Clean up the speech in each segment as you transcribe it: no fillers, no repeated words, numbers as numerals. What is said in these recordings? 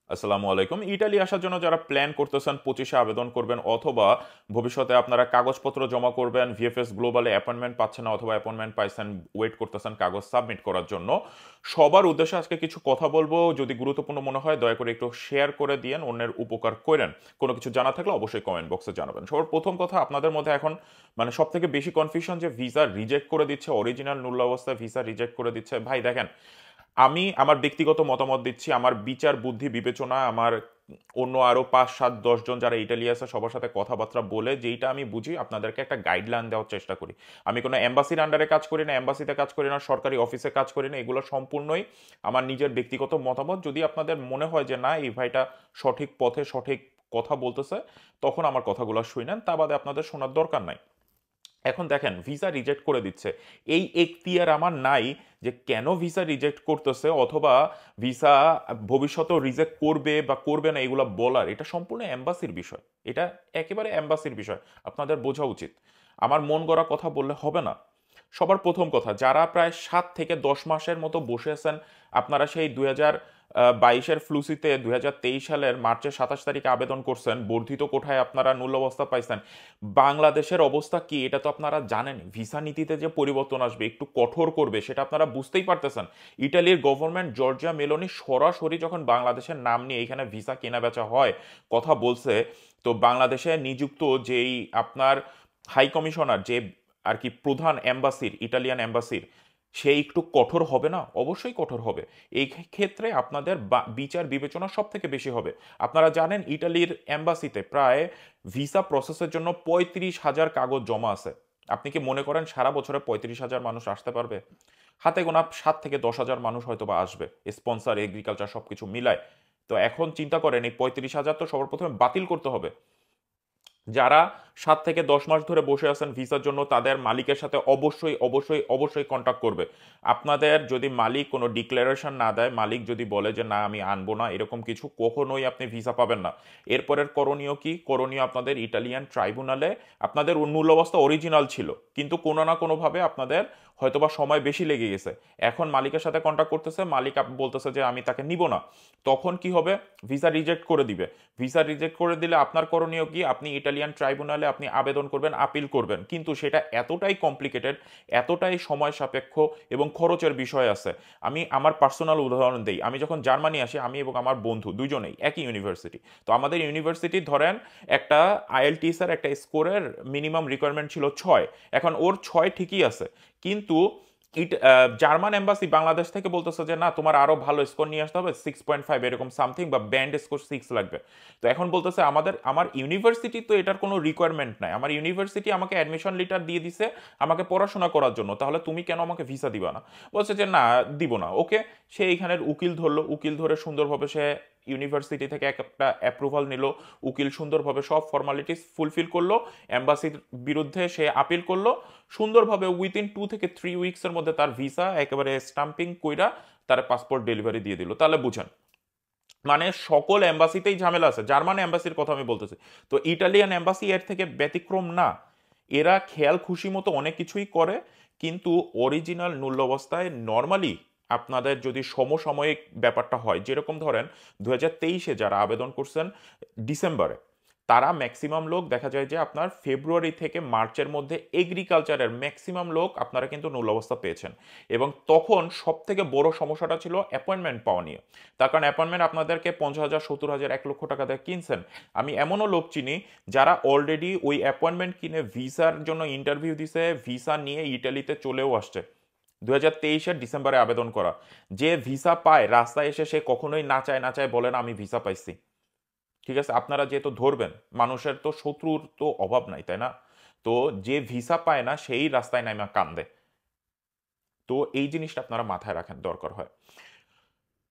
আসসালামু আলাইকুম। ইটালি আসার জন্য যারা প্ল্যান করতেছেন 25-এ আবেদন করবেন, অথবা ভবিষ্যতে আপনারা কাগজপত্র জমা করবেন, ভিএফএস গ্লোবালে অ্যাপয়েন্টমেন্ট পাচ্ছেন না অথবা অ্যাপয়েন্টমেন্ট পাইছেন, ওয়েট করতেছেন কাগজ সাবমিট করার জন্য, সবার উদ্দেশ্যে আজকে কিছু কথা বলবো। যদি গুরুত্বপূর্ণ মনে হয় দয়া করে একটু শেয়ার করে দিয়েন, অন্যের উপকার করেন। কোনো কিছু জানা থাকলে অবশ্যই কমেন্ট বক্সে জানাবেন। সবার প্রথম কথা, আপনাদের মধ্যে এখন মানে সব থেকে বেশি কনফিউশন যে ভিসা রিজেক্ট করে দিচ্ছে, অরিজিনাল মূল্য অবস্থায় ভিসা রিজেক্ট করে দিচ্ছে। ভাই দেখেন, আমি আমার ব্যক্তিগত মতামত দিচ্ছি, আমার বিচার বুদ্ধি বিবেচনা, আমার অন্য আরো 5, 7, 10 জন যারা ইটালি আছে সবার সাথে কথাবার্তা বলে যেইটা আমি বুঝি আপনাদেরকে একটা গাইডলাইন দেওয়ার চেষ্টা করি। আমি কোনো এম্বাসির আন্ডারে কাজ করি না, এম্বাসিতে কাজ করি না, সরকারি অফিসে কাজ করি না, এগুলো সম্পূর্ণই আমার নিজের ব্যক্তিগত মতামত। যদি আপনাদের মনে হয় যে না এই ভাইটা সঠিক পথে সঠিক কথা বলতেছে, তখন আমার কথাগুলো শুনেন, তা বাদে আপনাদের শোনার দরকার নাই। এখন দেখেন, ভিসা রিজেক্ট করে দিচ্ছে, এই এখতিয়ার আমার নাই যে কেন ভিসা রিজেক্ট করতেছে অথবা ভিসা ভবিষ্যতেও রিজেক্ট করবে বা করবে না এগুলো বলার। এটা সম্পূর্ণ এম্বাসির বিষয়, এটা একেবারে এম্বাসির বিষয়, আপনাদের বোঝা উচিত। আমার মন গড়া কথা বললে হবে না। সবার প্রথম কথা, যারা প্রায় 7 থেকে 10 মাসের মতো বসে আছেন, আপনারা সেই 2022-এর ফ্লুসিতে 2023 সালের মার্চের 27 তারিখে আবেদন করছেন, বর্ধিত কোঠায় আপনারা নূল অবস্থা পাইছেন। বাংলাদেশের অবস্থা কি এটা তো আপনারা জানেন। ভিসা নীতিতে যে পরিবর্তন আসবে, একটু কঠোর করবে, সেটা আপনারা বুঝতেই পারতেছেন। ইটালির গভর্নমেন্ট জর্জিয়া মেলোনি সরাসরি যখন বাংলাদেশের নাম নিয়ে এখানে ভিসা কেনা বেচা হয় কথা বলছে, তো বাংলাদেশে নিযুক্ত যেই আপনার হাই কমিশনার, যে আর কি প্রধান এম্বাসির, ইটালিয়ান এম্বাসির, সে একটু কঠোর হবে না? অবশ্যই কঠোর হবে। এই ক্ষেত্রে আপনাদের বিচার বিবেচনা সব থেকে বেশি হবে। আপনারা জানেন ইটালির এম্বাসিতে প্রায় ভিসা প্রসেসের জন্য 35,000 কাগজ জমা আছে। আপনি কি মনে করেন সারা বছরে 35,000 মানুষ আসতে পারবে? হাতে গোনা 7 থেকে 10 হাজার মানুষ হয়তো বা আসবে, স্পন্সর এগ্রিকালচার সবকিছু মিলায়। তো এখন চিন্তা করেন, এই 35,000 তো সবার প্রথমে বাতিল করতে হবে। যারা 7 থেকে 10 মাস ধরে বসে আছেন ভিসার জন্য, তাদের মালিকের সাথে অবশ্যই অবশ্যই অবশ্যই কন্ট্যাক্ট করবে। আপনাদের যদি মালিক কোনো ডিক্লারেশন না দেয়, মালিক যদি বলে যে না আমি আনবো না, এরকম কিছু কখনোই আপনি ভিসা পাবেন না। এরপরের করণীয় কি? করণীয় আপনাদের ইটালিয়ান ট্রাইব্যুনালে, আপনাদের মূল অবস্থা অরিজিনাল ছিল কিন্তু কোনো না কোনোভাবে আপনাদের হয়তোবা সময় বেশি লেগে গেছে, এখন মালিকের সাথে কন্ট্যাক্ট করতেছে, মালিক বলতেছে যে আমি তাকে নিব না। তখন কি হবে? ভিসা রিজেক্ট করে দিবে। ভিসা রিজেক্ট করে দিলে আপনার করণীয় কি? আপনি ইটালিয়ান ট্রাইব্যুনালে আপনি আবেদন করবেন, আপিল করবেন, কিন্তু সেটা এতটাই কমপ্লিকেটেড, এতটাই সময় সাপেক্ষ এবং খরচের বিষয় আছে। আমি আমার পার্সোনাল উদাহরণ দিই। আমি যখন জার্মানি আসি, আমি এবং আমার বন্ধু দুজনেই একই ইউনিভার্সিটি। তো আমাদের ইউনিভার্সিটি ধরেন একটা আইএলটিএস এর একটা স্কোরের মিনিমাম রিকোয়ারমেন্ট ছিল 6। এখন ওর 6 ঠিকই আছে, কিন্তু জার্মান এম্বাসি বাংলাদেশ থেকে বলতেছে যে না তোমার আরো ভালো স্কোর নিয়ে আসতে হবে, 6.5 এরকম সামথিং, বা ব্যান্ড স্কোর 6 লাগবে। তো এখন বলতেছে আমার ইউনিভার্সিটি তো এটার কোনো রিকোয়ারমেন্ট নাই, আমার ইউনিভার্সিটি আমাকে অ্যাডমিশন লেটার দিয়ে দিছে আমাকে পড়াশোনা করার জন্য, তাহলে তুমি কেন আমাকে ভিসা দিবা না? বলছে যে না, দিব না। ওকে, সে এইখানের উকিল ধরলো, উকিল ধরে সুন্দরভাবে সে ইউনিভার্সিটি থেকে একটা অ্যাপ্রুভাল নিল, উকিল সুন্দরভাবে সব ফর্মালিটিস ফুলফিল করলো, এম্বাসির বিরুদ্ধে সে আপিল করলো, সুন্দরভাবে উইদিন 2 থেকে 3 উইকসের মধ্যে তার ভিসা একেবারে স্টাম্পিং কইরা তার পাসপোর্ট ডেলিভারি দিয়ে দিল। তাহলে বুঝেন, মানে সকল এম্বাসিতেই ঝামেলা আছে। জার্মান এম্বাসির কথা আমি বলতেছি, তো ইটালিয়ান এম্বাসি এর থেকে ব্যতিক্রম না। এরা খেয়াল খুশি মতো অনেক কিছুই করে, কিন্তু অরিজিনাল মূল্য অবস্থায় নর্মালি আপনাদের যদি সমসাময়িক ব্যাপারটা হয়, যেরকম ধরেন 2023-এ যারা আবেদন করছেন ডিসেম্বরে, তারা ম্যাক্সিমাম লোক দেখা যায় যে আপনার ফেব্রুয়ারি থেকে মার্চের মধ্যে এগ্রিকালচারের ম্যাক্সিমাম লোক আপনারা কিন্তু মূল অবস্থা পেয়েছেন। এবং তখন সব থেকে বড় সমস্যাটা ছিল অ্যাপয়েন্টমেন্ট পাওয়া নিয়ে। তার কারণ অ্যাপয়েন্টমেন্ট আপনাদেরকে 50,000, 70,000, 1 লক্ষ টাকা দিয়ে কিনছেন। আমি এমনও লোক চিনি যারা অলরেডি ওই অ্যাপয়েন্টমেন্ট কিনে ভিসার জন্য ইন্টারভিউ দিছে, ভিসা নিয়ে ইটালিতে চলেও আসছে। 2023-এর ডিসেম্বরে আবেদন করা, যে ভিসা পায় রাস্তায় এসে সে কখনোই না চায় না চায় বলে না আমি ভিসা পাইছি। ঠিক আছে, আপনারা যেহেতু ধরবেন, মানুষের তো শত্রুর তো অভাব নাই, তাই না? তো যে ভিসা পায় না সেই রাস্তায় নাইমা কান্দে। তো এই জিনিসটা আপনারা মাথায় রাখেন দরকার হয়।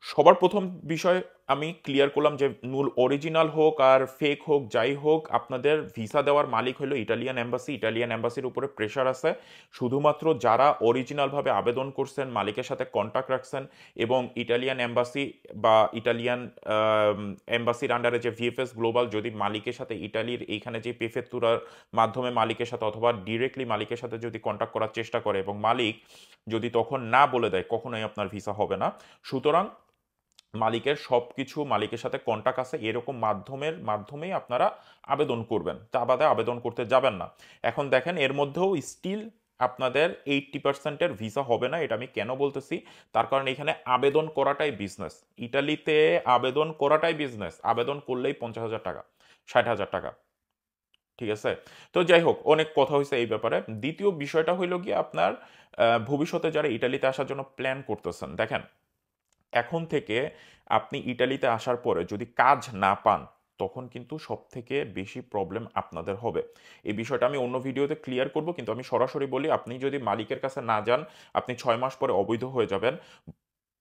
সবার প্রথম বিষয় আমি ক্লিয়ার করলাম যে মূল অরিজিনাল হোক আর ফেক হোক যাই হোক, আপনাদের ভিসা দেওয়ার মালিক হলো ইটালিয়ান এম্বাসি। ইটালিয়ান এম্বাসির উপরে প্রেশার আছে। শুধুমাত্র যারা অরিজিনালভাবে আবেদন করছেন, মালিকের সাথে কন্ট্যাক্ট রাখছেন, এবং ইটালিয়ান এম্বাসি বা ইটালিয়ান এম্বাসির আন্ডারে যে ভিএফএস গ্লোবাল যদি মালিকের সাথে ইটালির এইখানে যে পেফেতুরার মাধ্যমে মালিকের সাথে অথবা ডিরেক্টলি মালিকের সাথে যদি কন্ট্যাক্ট করার চেষ্টা করে এবং মালিক যদি তখন না বলে দেয়, কখনোই আপনার ভিসা হবে না। সুতরাং মালিকের সব কিছু মালিকের সাথে কন্টাক্ট আছে এরকম মাধ্যমেই আপনারা আবেদন করবেন, তা বাদে আবেদন করতে যাবেন না। এখন দেখেন এর মধ্যেও স্টিল আপনাদের 80%-এর ভিসা হবে না। এটা আমি কেন বলতেছি, তার কারণ এখানে আবেদন করাটাই বিজনেস। ইটালিতে আবেদন করাটাই বিজনেস। আবেদন করলেই 50,000 টাকা, 60,000 টাকা, ঠিক আছে? তো যাই হোক, অনেক কথা হয়েছে এই ব্যাপারে। দ্বিতীয় বিষয়টা হইল গিয়ে আপনার ভবিষ্যতে যারা ইটালিতে আসার জন্য প্ল্যান করতেছেন, দেখেন এখন থেকে আপনি ইটালিতে আসার পরে যদি কাজ না পান, তখন কিন্তু সব থেকে বেশি প্রবলেম আপনাদের হবে। এই বিষয়টা আমি অন্য ভিডিওতে ক্লিয়ার করব, কিন্তু আমি সরাসরি বলি, আপনি যদি মালিকের কাছে না যান, আপনি 6 মাস পরে অবৈধ হয়ে যাবেন।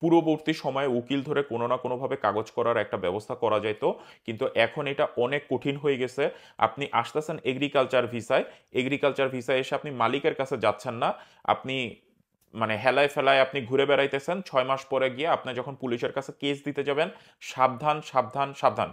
পূর্ববর্তী সময়ে উকিল ধরে কোনো না কোনোভাবে কাগজ করার একটা ব্যবস্থা করা যেত, কিন্তু এখন এটা অনেক কঠিন হয়ে গেছে। আপনি আসতেছেন এগ্রিকালচার ভিসায় এসে আপনি মালিকের কাছে যাচ্ছেন না, আপনি মানে হেলায় ফেলায় আপনি ঘুরে বেড়াইতেছেন। 6 মাস পরে গিয়ে আপনি যখন পুলিশের কাছে কেস দিতে যাবেন, সাবধান সাবধান সাবধান।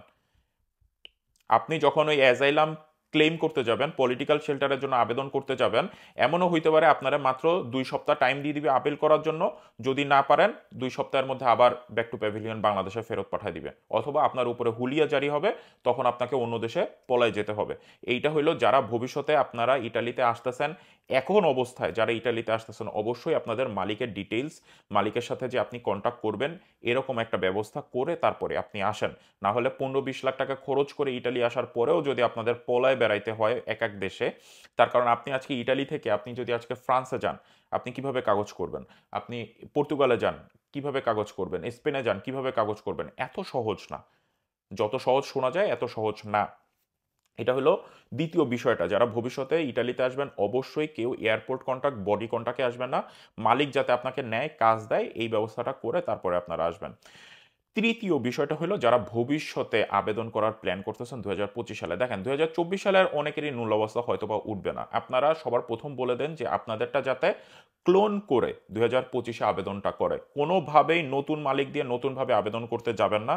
আপনি যখন ওই অ্যাজাইলাম ক্লেম করতে যাবেন, পলিটিক্যাল শেল্টারের জন্য আবেদন করতে যাবেন, এমনও হইতে পারে আপনারা মাত্র 2 সপ্তাহ টাইম দিয়ে দিবে আপিল করার জন্য। যদি না পারেন, 2 সপ্তাহের মধ্যে আবার ব্যাক টু প্যাভিলিয়ন বাংলাদেশে ফেরত পাঠিয়ে দিবে, অথবা আপনার উপরে হুলিয়া জারি হবে, তখন আপনাকে অন্য দেশে পলায় যেতে হবে। এইটা হইলো যারা ভবিষ্যতে আপনারা ইটালিতে আসতেছেন, এখন অবস্থায় যারা ইটালিতে আসতেছেন, অবশ্যই আপনাদের মালিকের ডিটেইলস, মালিকের সাথে যে আপনি কন্ট্যাক্ট করবেন, এরকম একটা ব্যবস্থা করে তারপরে আপনি আসেন। না হলে 15-20 লাখ টাকা খরচ করে ইটালি আসার পরেও যদি আপনাদের পলায় বেড়াইতে হয় এক এক দেশে, তার কারণ আপনি আজকে ইটালি থেকে আপনি যদি আজকে ফ্রান্সে যান, আপনি কিভাবে কাগজ করবেন? আপনি পর্তুগালে যান, কিভাবে কাগজ করবেন? স্পেনে যান, কিভাবে কাগজ করবেন? এত সহজ না। যত সহজ শোনা যায় এত সহজ না। এটা হলো দ্বিতীয় বিষয়টা। যারা ভবিষ্যতে ইটালিতে আসবেন, অবশ্যই কেউ এয়ারপোর্ট কন্ট্যাক্ট, বডি কন্ট্যাক্টে আসবেন না। মালিক যাতে আপনাকে নেয়, কাজ দেয়, এই ব্যবস্থাটা করে তারপরে আপনারা আসবেন। তৃতীয় বিষয়টা হলো যারা ভবিষ্যতে আবেদন করার প্ল্যান করতেছেন 2025 সালে, দেখেন 2024 সালের অনেকেরই মূল অবস্থা হয়তো বা উঠবে না। আপনারা সবার প্রথম বলে দেন যে আপনাদেরটা যাতে ক্লোন করে 2025-এ আবেদনটা করে। কোনোভাবেই নতুন মালিক দিয়ে নতুনভাবে আবেদন করতে যাবেন না।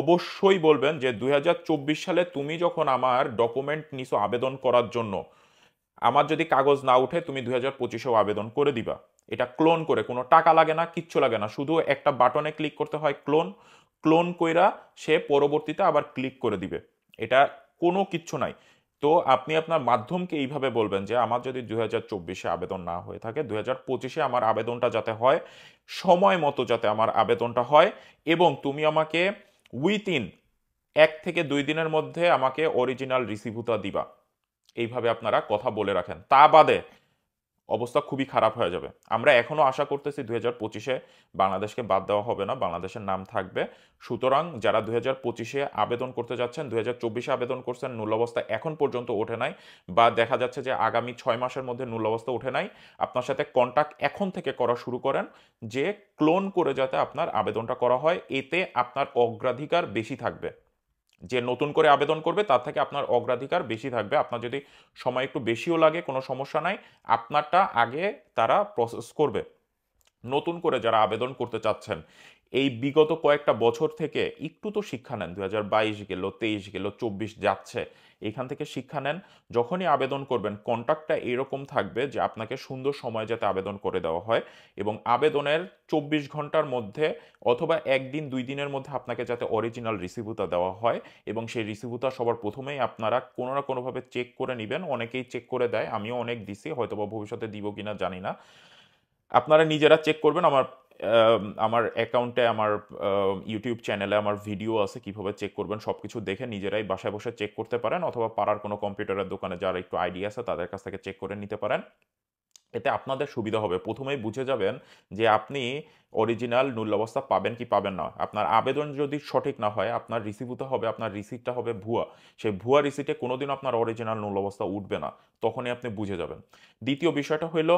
অবশ্যই বলবেন যে 2024 সালে তুমি যখন আমার ডকুমেন্ট নিছো আবেদন করার জন্য, আমার যদি কাগজ না উঠে, তুমি 2025-এও আবেদন করে দিবা। এটা ক্লোন করে, কোনো টাকা লাগে না, কিচ্ছু লাগে না, শুধু একটা বাটনে ক্লিক করতে হয়, ক্লোন। ক্লোন কইরা সে পরবর্তীতে আবার ক্লিক করে দিবে। এটা কোনো কিচ্ছু নাই। তো আপনি আপনার মাধ্যমকে এইভাবে বলবেন যে আমার যদি 2024-এ আবেদন না হয়ে থাকে, 2025-এ আমার আবেদনটা যাতে হয়, সময় মতো যাতে আমার আবেদনটা হয়, এবং তুমি আমাকে উইথিন 1 থেকে 2 দিনের মধ্যে আমাকে অরিজিনাল রিসিভুতা দিবা। এইভাবে আপনারা কথা বলে রাখেন, তা বাদে অবস্থা খুবই খারাপ হয়ে যাবে। আমরা এখনো আশা করতেছি 2025-এ বাংলাদেশকে বাদ দেওয়া হবে না, বাংলাদেশের নাম থাকবে। সুতরাং যারা 2025-এ আবেদন করতে যাচ্ছেন, 2024-এ আবেদন করছেন, নূল অবস্থা এখন পর্যন্ত ওঠে নাই, বা দেখা যাচ্ছে যে আগামী 6 মাসের মধ্যে নূল অবস্থা ওঠে নাই, আপনার সাথে কন্টাক্ট এখন থেকে করা শুরু করেন, যে ক্লোন করে যাতে আপনার আবেদনটা করা হয়। এতে আপনার অগ্রাধিকার বেশি থাকবে। যে নতুন করে আবেদন করবে তার থেকে আপনার অগ্রাধিকার বেশি থাকবে। আপনার যদি সময় একটু বেশিও লাগে, কোনো সমস্যা নাই, আপনারটা আগে তারা প্রসেস করবে। নতুন করে যারা আবেদন করতে চাচ্ছেন, এই বিগত কয়েকটা বছর থেকে একটু তো শিক্ষা নেন। 2022 গেল, 23 গেল, 24 যাচ্ছে, এখান থেকে শিক্ষা নেন। যখনই আবেদন করবেন, কন্ট্যাক্টটা এরকম থাকবে যে আপনাকে সুন্দর সময় যাতে আবেদন করে দেওয়া হয়, এবং আবেদনের 24 ঘন্টার মধ্যে অথবা 1 দিন 2 দিনের মধ্যে আপনাকে যাতে অরিজিনাল রিসিভুতা দেওয়া হয়, এবং সেই রিসিভুতা সবার প্রথমেই আপনারা কোনো না কোনোভাবে চেক করে নেবেন। অনেকেই চেক করে দেয়, আমিও অনেক দিছি, হয়তো বা ভবিষ্যতে দিব কিনা জানি না। আপনারা নিজেরা চেক করবেন। আমার অ্যাকাউন্টে, আমার ইউটিউব চ্যানেলে আমার ভিডিও আছে, কিভাবে চেক করবেন সবকিছু দেখে নিজেরাই বাসায় বসে চেক করতে পারেন, অথবা পাড়ার কোনো কম্পিউটারের দোকানে যারা একটু আইডিয়া আছে তাদের কাছ থেকে চেক করে নিতে পারেন। এতে আপনাদের সুবিধা হবে। প্রথমেই বুঝে যাবেন যে আপনি অরিজিনাল নূল অবস্থা পাবেন কি পাবেন না। আপনার আবেদন যদি সঠিক না হয়, আপনার রিসিভটা হবে, আপনার রিসিপ্টটা হবে ভুয়া। সেই ভুয়া রিসিটে কোনোদিন আপনার অরিজিনাল নূল অবস্থা উঠবে না। তখনই আপনি বুঝে যাবেন। দ্বিতীয় বিষয়টা হইল,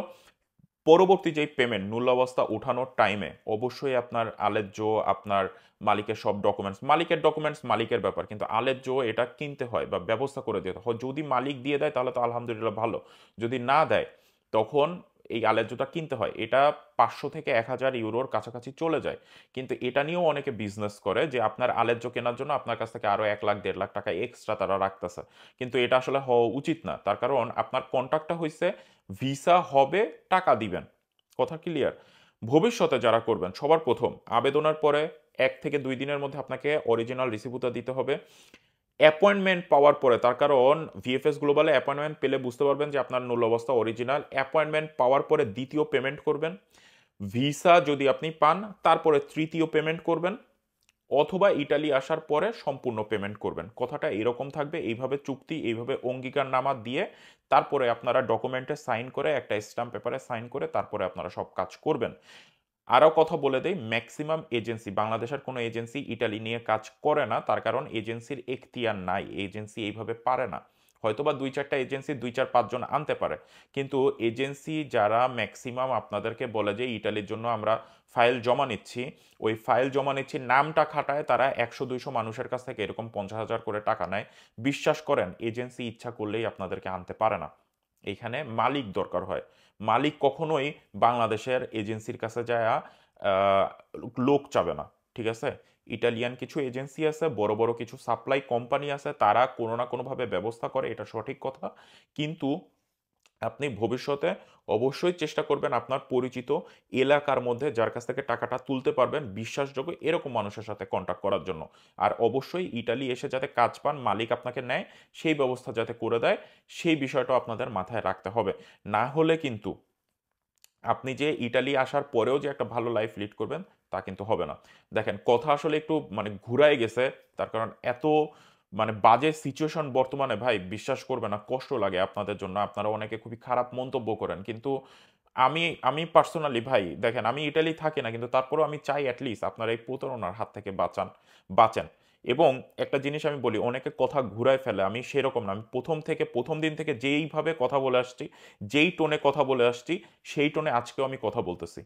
পরবর্তী যেই পেমেন্ট নূল অবস্থা উঠানোর টাইমে অবশ্যই আপনার আলেজ্য, আপনার মালিকের সব ডকুমেন্টস, মালিকের ব্যাপার, কিন্তু আলেজ্য এটা কিনতে হয় বা ব্যবস্থা করে দিতে হয়। যদি মালিক দিয়ে দেয় তাহলে তো আলহামদুলিল্লাহ ভালো, যদি না দেয় তখন এই আলেজ্যটা কিনতে হয়। এটা 500 থেকে 1000 ইউরোর কাছাকাছি চলে যায়। কিন্তু এটা নিয়েও অনেকে বিজনেস করে যে আপনার আলেজ্য কেনার জন্য আপনার কাছ থেকে আরো 1 লাখ 1.5 লাখ টাকা এক্সট্রা তারা রাখতেছে। কিন্তু এটা আসলে হওয়া উচিত না। তার কারণ আপনার কন্ট্রাক্টটা হয়েছে ভিসা হবে, টাকা দিবেন। কথা ক্লিয়ার? ভবিষ্যতে যারা করবেন, সবার প্রথম আবেদনের পরে 1 থেকে 2 দিনের মধ্যে আপনাকে অরিজিনাল রিসিপ্টটা দিতে হবে। অ্যাপয়েন্টমেন্ট পাওয়ার পরে, তার কারণ ভিএফএস গ্লোবালে অ্যাপয়েন্টমেন্ট পেলে বুঝতে পারবেন যে আপনার মূল অবস্থা অরিজিনাল। অ্যাপয়েন্টমেন্ট পাওয়ার পরে দ্বিতীয় পেমেন্ট করবেন। ভিসা যদি আপনি পান তারপরে তৃতীয় পেমেন্ট করবেন, অথবা ইটালি আসার পরে সম্পূর্ণ পেমেন্ট করবেন। কথাটা এরকম থাকবে, এইভাবে চুক্তি, এইভাবে অঙ্গীকারনামা দিয়ে তারপরে আপনারা ডকুমেন্টে সাইন করে, একটা স্ট্যাম্প পেপারে সাইন করে তারপরে আপনারা সব কাজ করবেন। আরও কথা বলে দেই, ম্যাক্সিমাম এজেন্সি, বাংলাদেশের কোনো এজেন্সি ইটালি নিয়ে কাজ করে না, তার কারণ এজেন্সির এখতিয়ার নাই, এজেন্সি এইভাবে পারে না। হয়তোবা 2-4টা এজেন্সি 2-4-5 জন আনতে পারে, কিন্তু এজেন্সি যারা ম্যাক্সিমাম আপনাদেরকে বলে যে ইটালির জন্য আমরা ফাইল জমা নিচ্ছি, ওই ফাইল জমা নিচ্ছি নামটা খাটায় তারা 100-200 মানুষের কাছ থেকে এরকম 50,000 করে টাকা নেয়। বিশ্বাস করেন এজেন্সি ইচ্ছা করলেই আপনাদেরকে আনতে পারে না, এইখানে মালিক দরকার হয়। মালিক কখনোই বাংলাদেশের এজেন্সির কাছে যায় লোক চাবে না, ঠিক আছে? ইটালিয়ান কিছু এজেন্সি আছে, বড় বড় কিছু সাপ্লাই কোম্পানি আছে, তারা কোনো না কোনোভাবে ব্যবস্থা করে, এটা সঠিক কথা। কিন্তু আপনি ভবিষ্যতে অবশ্যই চেষ্টা করবেন আপনার পরিচিত এলাকার মধ্যে যার কাছ থেকে টাকাটা তুলতে পারবেন, বিশ্বাসযোগ্য এরকম মানুষের সাথে কন্ট্যাক্ট করার জন্য। আর অবশ্যই ইটালি এসে যাতে কাজ পান, মালিক আপনাকে নেয়, সেই ব্যবস্থা যাতে করে দেয়, সেই বিষয়টাও আপনাদের মাথায় রাখতে হবে। না হলে কিন্তু আপনি যে ইটালি আসার পরেও যে একটা ভালো লাইফ লিড করবেন তা কিন্তু হবে না। দেখেন কথা আসলে একটু মানে ঘুরায় গেছে, তার কারণ এত মানে বাজে সিচুয়েশন বর্তমানে, ভাই বিশ্বাস করবে না, কষ্ট লাগে আপনাদের জন্য। আপনারা অনেকে খুবই খারাপ মন্তব্য করেন, কিন্তু আমি আমি পার্সোনালি ভাই দেখেন, আমি ইটালি থাকি না, কিন্তু তারপরেও আমি চাই অ্যাটলিস্ট আপনারা এই প্রতারণার হাত থেকে বাঁচেন। এবং একটা জিনিস আমি বলি, অনেকে কথা ঘুরায় ফেলে, আমি সেরকম না। আমি প্রথম দিন থেকে যেইভাবে কথা বলে আসছি, যেই টোনে কথা বলে আসছি, সেই টোনে আজকেও আমি কথা বলতেছি।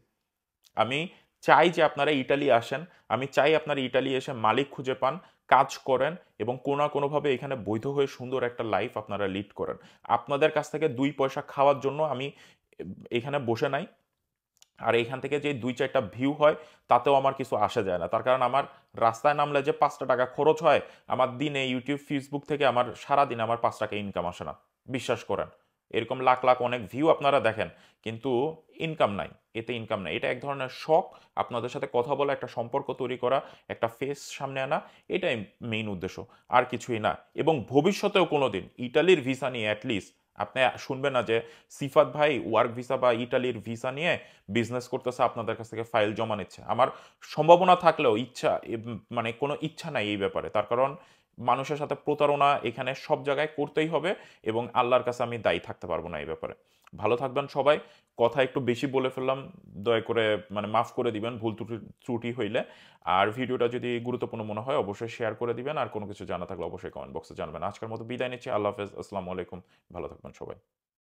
আমি চাই যে আপনারা ইটালি আসেন, আমি চাই আপনারা ইটালি এসে মালিক খুঁজে পান, কাজ করেন এবং কোনো না কোনোভাবে এখানে বৈধ হয়ে সুন্দর একটা লাইফ আপনারা লিড করেন। আপনাদের কাছ থেকে 2 পয়সা খাওয়ার জন্য আমি এখানে বসে নাই। আর এইখান থেকে যে 2-4টা ভিউ হয় তাতেও আমার কিছু আসে যায় না, তার কারণ আমার রাস্তায় নামলে যে 5টা টাকা খরচ হয়, আমার দিনে ইউটিউব ফেসবুক থেকে আমার সারাদিন আমার 5 টাকা ইনকাম আসে না। বিশ্বাস করেন, এরকম লাখ লাখ অনেক ভিউ আপনারা দেখেন, কিন্তু ইনকাম নাই, এতে ইনকাম নাই। এটা এক ধরনের শখ, আপনাদের সাথে কথা বলা, একটা সম্পর্ক তৈরি করা, একটা ফেস সামনে আনা, এটাই মেইন উদ্দেশ্য, আর কিছুই না। এবং ভবিষ্যতেও কোনোদিন ইটালির ভিসা নিয়ে অ্যাটলিস্ট আপনি শুনবেন না যে সিফাত ভাই ওয়ার্ক ভিসা বা ইটালির ভিসা নিয়ে বিজনেস করতেছে, আপনাদের কাছ থেকে ফাইল জমা নিচ্ছে। আমার সম্ভাবনা থাকলেও মানে কোনো ইচ্ছা নাই এই ব্যাপারে, তার কারণ মানুষের সাথে প্রতারণা এখানে সব জায়গায় করতেই হবে, এবং আল্লাহর কাছে আমি দায়ী থাকতে পারবো না এই ব্যাপারে। ভালো থাকবেন সবাই। কথা একটু বেশি বলে ফেললাম, দয়া করে মানে মাফ করে দিবেন ভুল ত্রুটি ত্রুটি হইলে। আর ভিডিওটা যদি গুরুত্বপূর্ণ মনে হয় অবশ্যই শেয়ার করে দিবেন, আর কোনো কিছু জানা থাকলে অবশ্যই কমেন্ট বক্সে জানাবেন। আজকের মতো বিদায় নিচ্ছি, আল্লাহ হাফেজ, আসসালামু আলাইকুম। ভালো থাকবেন সবাই।